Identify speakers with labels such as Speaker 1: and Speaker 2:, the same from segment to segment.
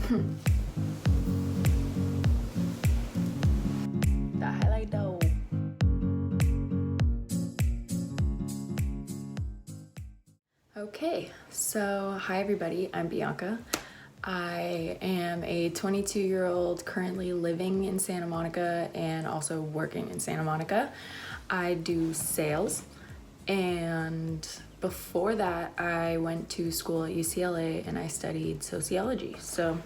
Speaker 1: The highlight though. Okay, so hi everybody, I'm Bianca. I am a 22-year-old currently living in Santa Monica and also working in Santa Monica. I do sales, and before that I went to school at UCLA and I studied sociology. So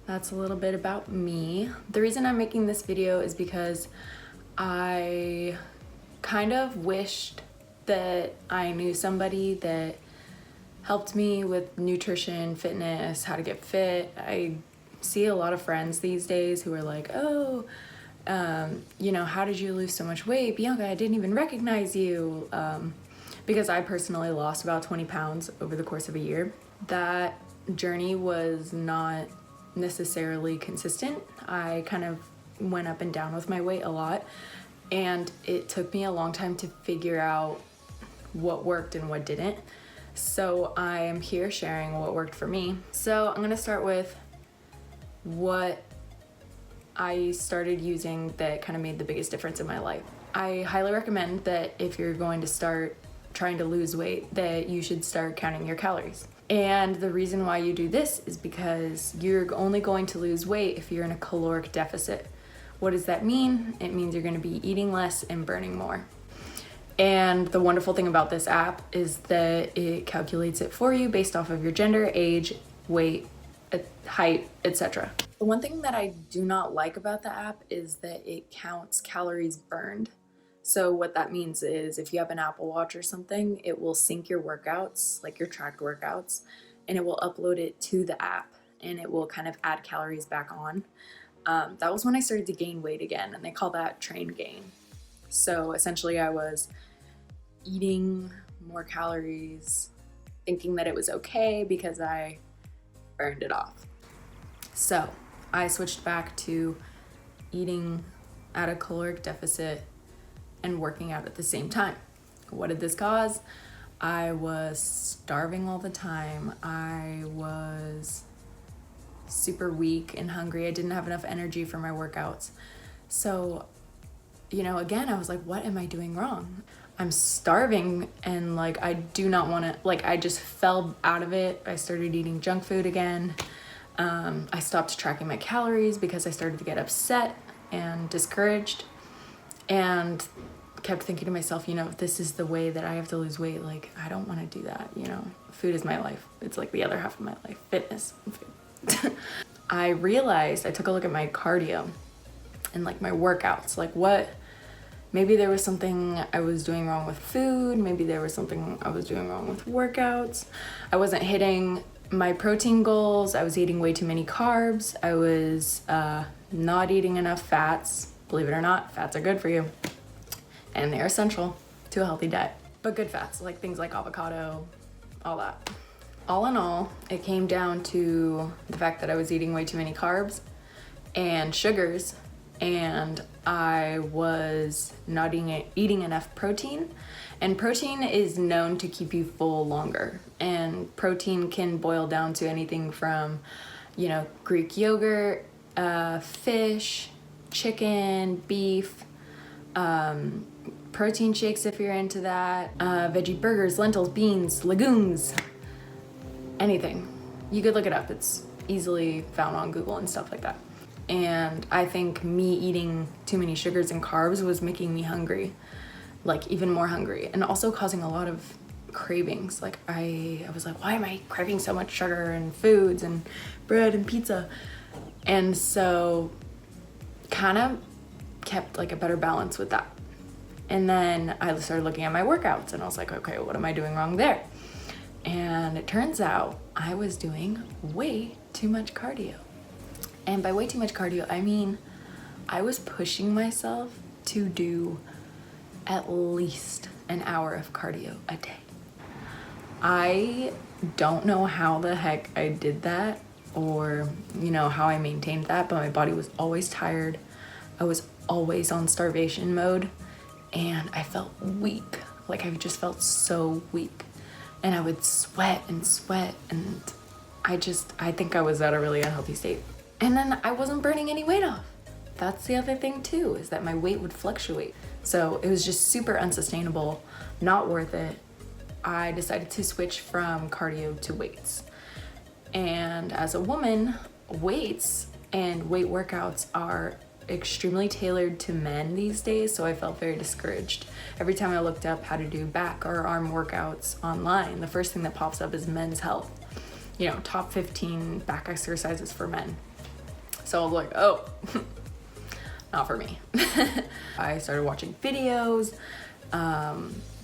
Speaker 1: that's a little bit about me. The reason I'm making this video is because I kind of wished that I knew somebody that helped me with nutrition, fitness, how to get fit. I see a lot of friends these days who are like, oh, how did you lose so much weight? Bianca, I didn't even recognize you. Because I personally lost about 20 pounds over the course of a year. That journey was not necessarily consistent. I kind of went up and down with my weight a lot, and it took me a long time to figure out what worked and what didn't. So I am here sharing what worked for me. So I'm gonna start with what I started using that kind of made the biggest difference in my life. I highly recommend that if you're going to start trying to lose weight, that you should start counting your calories. And the reason why you do this is because you're only going to lose weight if you're in a caloric deficit. What does that mean? It means you're gonna be eating less and burning more. And the wonderful thing about this app is that it calculates it for you based off of your gender, age, weight, height, etc. The one thing that I do not like about the app is that it counts calories burned. So what that means is if you have an Apple Watch or something, it will sync your workouts, like your tracked workouts, and it will upload it to the app and it will kind of add calories back on. That was when I started to gain weight again, and they call that train gain. So essentially I was eating more calories, thinking that it was okay because I burned it off. So I switched back to eating at a caloric deficit and working out at the same time. What did this cause? I was starving all the time. I was super weak and hungry. I didn't have enough energy for my workouts. So, again, I was like, what am I doing wrong? I'm starving and I do not want to, I just fell out of it. I started eating junk food again. I stopped tracking my calories because I started to get upset and discouraged, and kept thinking to myself, this is the way that I have to lose weight. I don't want to do that. Food is my life. It's like the other half of my life, fitness and food. I realized, I took a look at my cardio and my workouts, maybe there was something I was doing wrong with food. Maybe there was something I was doing wrong with workouts. I wasn't hitting my protein goals. I was eating way too many carbs. I was not eating enough fats. Believe it or not, fats are good for you. And they are essential to a healthy diet. But good fats, things like avocado, all that. All in all, it came down to the fact that I was eating way too many carbs and sugars, and I was not eating enough protein. And protein is known to keep you full longer. And protein can boil down to anything from, Greek yogurt, fish, chicken, beef, protein shakes if you're into that, veggie burgers, lentils, beans, legumes, anything. You could look it up. It's easily found on Google and stuff like that. And I think me eating too many sugars and carbs was making me hungry, even more hungry, and also causing a lot of cravings. I was like, why am I craving so much sugar and foods and bread and pizza? And so kind of kept a better balance with that. And then I started looking at my workouts and I was like, okay, what am I doing wrong there? And it turns out I was doing way too much cardio. And by way too much cardio, I mean I was pushing myself to do at least an hour of cardio a day. I don't know how the heck I did that or, how I maintained that, but my body was always tired. I was always on starvation mode, and I felt weak. I just felt so weak. And I would sweat and I think I was at a really unhealthy state. And then I wasn't burning any weight off. That's the other thing too, is that my weight would fluctuate. So it was just super unsustainable, not worth it. I decided to switch from cardio to weights. And as a woman, weights and weight workouts are extremely tailored to men these days, so I felt very discouraged. Every time I looked up how to do back or arm workouts online, the first thing that pops up is men's health. You know, top 15 back exercises for men. So I was like, oh, not for me. I started watching videos.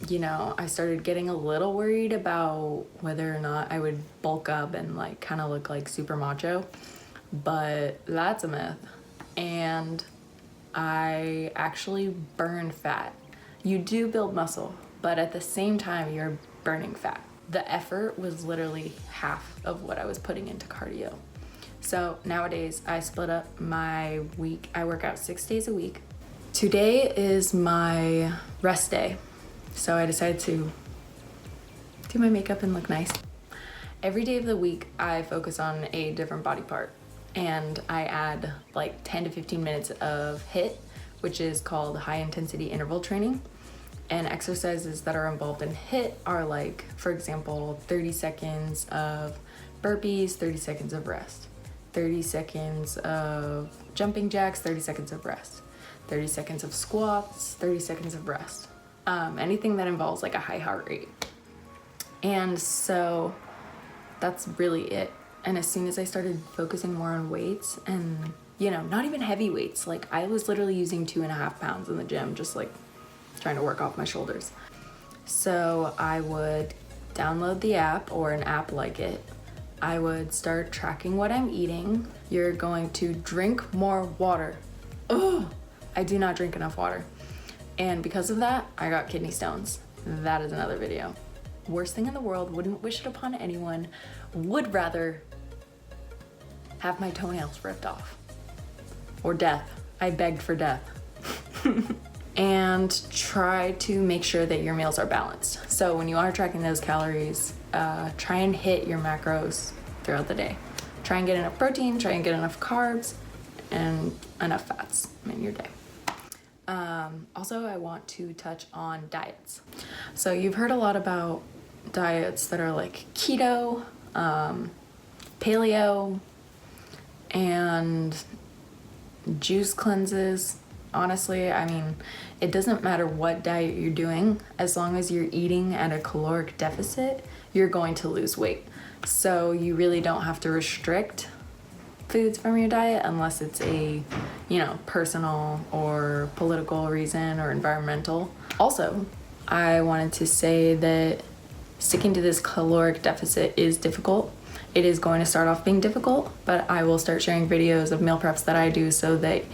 Speaker 1: You know, I started getting a little worried about whether or not I would bulk up and like kind of look like super macho, but that's a myth. And I actually burn fat. You do build muscle, but at the same time, you're burning fat. The effort was literally half of what I was putting into cardio. So nowadays, I split up my week. I work out 6 days a week. Today is my rest day. So I decided to do my makeup and look nice. Every day of the week, I focus on a different body part. And I add like 10 to 15 minutes of HIIT, which is called high intensity interval training. And exercises that are involved in HIIT are like, for example, 30 seconds of burpees, 30 seconds of rest, 30 seconds of jumping jacks, 30 seconds of rest, 30 seconds of squats, 30 seconds of rest. Anything that involves like a high heart rate. And so that's really it. And as soon as I started focusing more on weights and, you know, not even heavy weights, like I was literally using 2.5 pounds in the gym, just like trying to work off my shoulders. So I would download the app or an app like it. I would start tracking what I'm eating. You're going to drink more water. Oh, I do not drink enough water. And because of that, I got kidney stones. That is another video. Worst thing in the world, wouldn't wish it upon anyone, would rather have my toenails ripped off. Or death. I begged for death. And try to make sure that your meals are balanced. So when you are tracking those calories, try and hit your macros throughout the day. Try and get enough protein, try and get enough carbs, and enough fats in your day. Also, I want to touch on diets. So you've heard a lot about diets that are like keto, paleo, and juice cleanses. Honestly, I mean, it doesn't matter what diet you're doing, as long as you're eating at a caloric deficit, you're going to lose weight. So you really don't have to restrict foods from your diet unless it's a, you know, personal or political reason or environmental. Also, I wanted to say that sticking to this caloric deficit is difficult. It is going to start off being difficult, but I will start sharing videos of meal preps that I do so that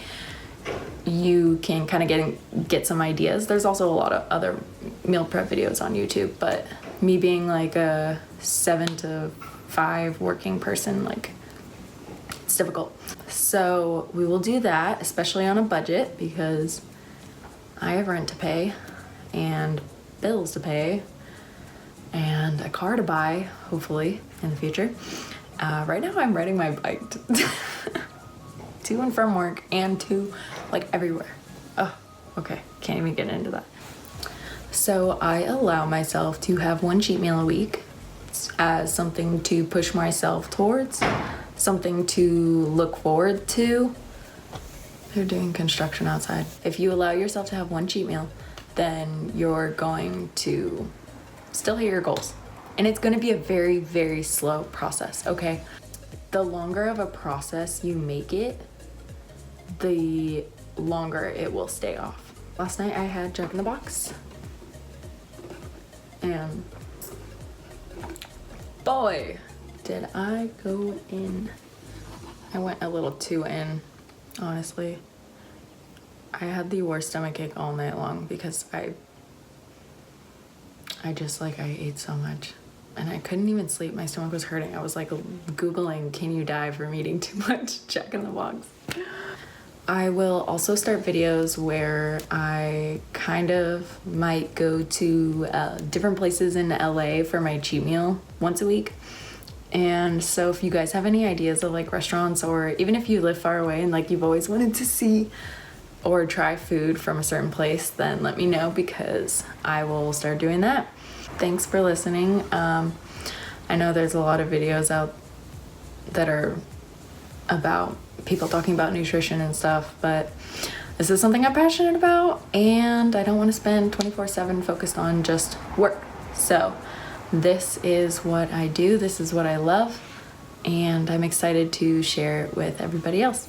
Speaker 1: you can kind of get some ideas. There's also a lot of other meal prep videos on YouTube, but me being like a 7 to 5 working person, like it's difficult. So we will do that, especially on a budget, because I have rent to pay and bills to pay and a car to buy, hopefully in the future. Right now I'm riding my bike to and from work and to like everywhere. Oh, okay, can't even get into that. So I allow myself to have one cheat meal a week as something to push myself towards, something to look forward to. They're doing construction outside. If you allow yourself to have one cheat meal, then you're going to still hit your goals. And it's gonna be a very, very slow process, okay? The longer of a process you make it, the longer it will stay off. Last night I had Jack in the Box. And boy, did I go in. I went a little too in, honestly. I had the worst stomachache all night long because I ate so much and I couldn't even sleep. My stomach was hurting. I was like Googling, can you die from eating too much Jack in the Box? I will also start videos where I kind of might go to different places in LA for my cheat meal once a week. And so if you guys have any ideas of like restaurants, or even if you live far away and like you've always wanted to see or try food from a certain place, then let me know, because I will start doing that. Thanks for listening. I know there's a lot of videos out that are about people talking about nutrition and stuff, but this is something I'm passionate about, and I don't want to spend 24/7 focused on just work. So this is what I do, this is what I love, and I'm excited to share it with everybody else.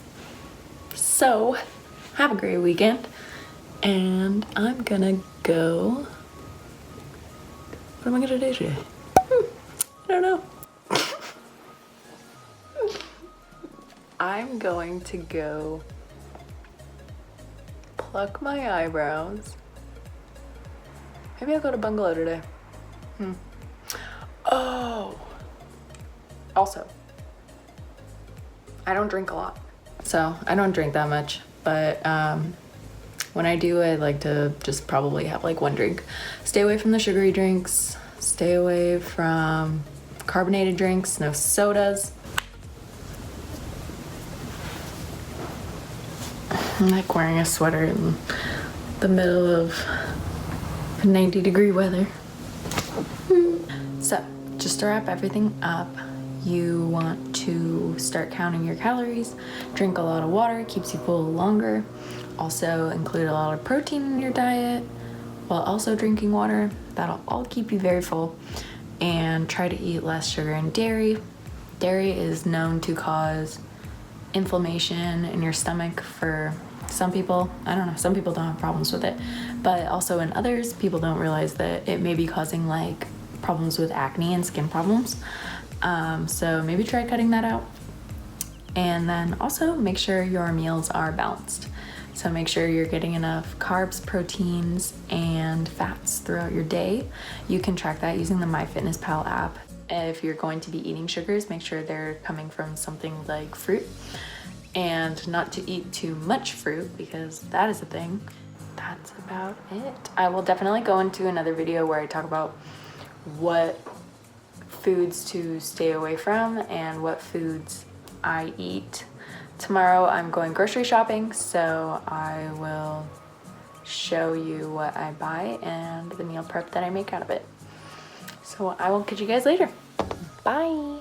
Speaker 1: So have a great weekend, and I'm gonna go. What am I gonna do today? I don't know. I'm going to go pluck my eyebrows. Maybe I'll go to Bungalow today. Oh, also, I don't drink a lot. So I don't drink that much, but when I do, I like to just probably have like one drink. Stay away from the sugary drinks, stay away from carbonated drinks, no sodas. I'm like wearing a sweater in the middle of 90-degree weather. So just to wrap everything up, you want to start counting your calories, drink a lot of water, keeps you full longer. Also include a lot of protein in your diet while also drinking water. That'll all keep you very full. And try to eat less sugar and dairy. Dairy is known to cause inflammation in your stomach for some people. I don't know, some people don't have problems with it, but also in others, people don't realize that it may be causing like problems with acne and skin problems. So maybe try cutting that out. And then also make sure your meals are balanced. So make sure you're getting enough carbs, proteins, and fats throughout your day. You can track that using the MyFitnessPal app. If you're going to be eating sugars, make sure they're coming from something like fruit, and not to eat too much fruit, because that is a thing. That's about it. I will definitely go into another video where I talk about what foods to stay away from and what foods I eat. Tomorrow I'm going grocery shopping, so I will show you what I buy and the meal prep that I make out of it. So I will catch you guys later. Bye.